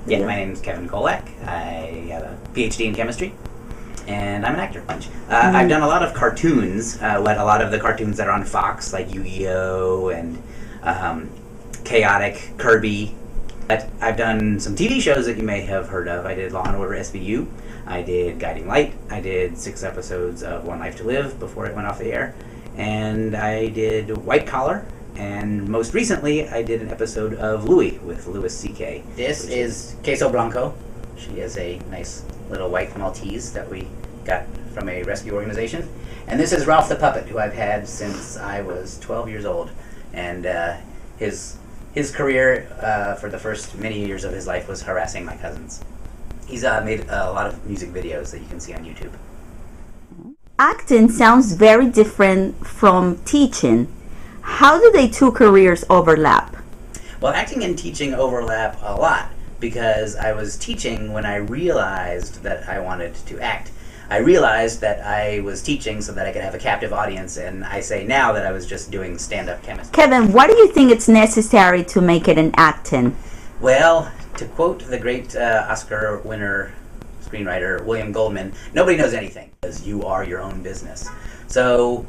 Yeah, my name's Kevin Kolack. I have a PhD in chemistry, and I'm an actor. I've done a lot of cartoons, a lot of the cartoons that are on Fox, like Yu-Gi-Oh! And Chaotic, Kirby. But I've done some TV shows that you may have heard of. I did Law & Order SVU. I did Guiding Light. I did 6 episodes of One Life to Live before it went off the air. And I did White Collar. And most recently, I did an episode of Louie with Louis C.K. This is Queso Blanco. She is a nice little white Maltese that we got from a rescue organization. And this is Ralph the Puppet, who I've had since I was 12 years old. And his career for the first many years of his life was harassing my cousins. He's made a lot of music videos that you can see on YouTube. Acting sounds very different from teaching. How do the two careers overlap? Well, acting and teaching overlap a lot because I was teaching when I realized that I wanted to act. I realized that I was teaching so that I could have a captive audience, and I say now that I was just doing stand-up chemistry. Kevin, why do you think it's necessary to make it in acting? Well, to quote the great Oscar winner screenwriter William Goldman, nobody knows anything because you are your own business. So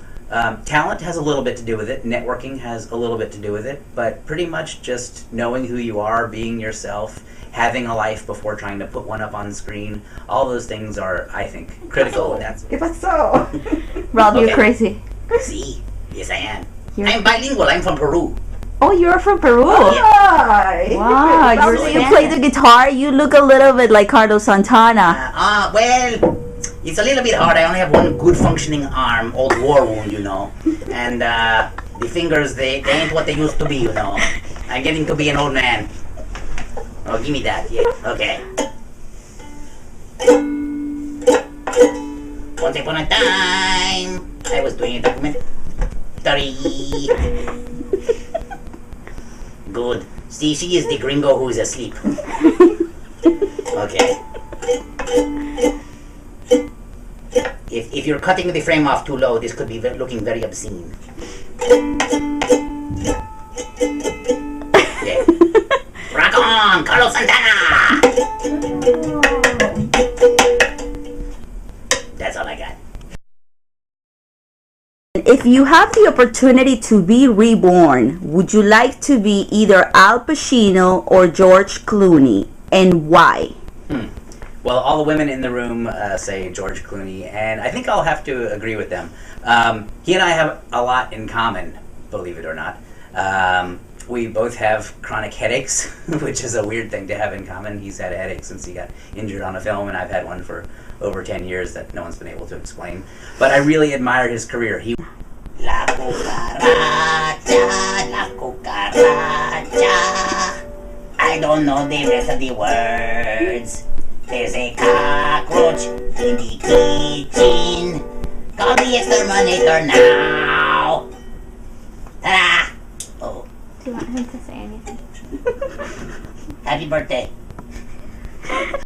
talent has a little bit to do with it, networking has a little bit to do with it, but pretty much just knowing who you are, being yourself, having a life before trying to put one up on screen, all those things are, I think, critical. ¿Qué pasó? Rob, you're crazy. Sí, yes I am. I'm bilingual, I'm from Peru. Oh, you're from Peru? Oh, yeah. Wow, you play the guitar, you look a little bit like Carlos Santana. Well, it's a little bit hard. I only have one good functioning arm, old war wound, you know. And the fingers, they ain't what they used to be, you know. I'm getting to be an old man. Oh, give me that, yeah, okay. Once upon a time, I was doing a documentary. Good. See, she is the gringo who is asleep. Okay. If you're cutting the frame off too low, this could be looking very obscene. Yeah. Rock on, Carlos Santana! That's all I got. If you have the opportunity to be reborn, would you like to be either Al Pacino or George Clooney, and why? Well, all the women in the room say George Clooney, and I think I'll have to agree with them. He and I have a lot in common, believe it or not. We both have chronic headaches, which is a weird thing to have in common. He's had a headache since he got injured on a film, and I've had one for over 10 years that no one's been able to explain. But I really admire his career. La cucaracha, la cucaracha. I don't know the rest of the words. There's a cockroach in the kitchen. Call the exterminator now. Ta-da! Oh. Do you want him to say anything? Happy birthday.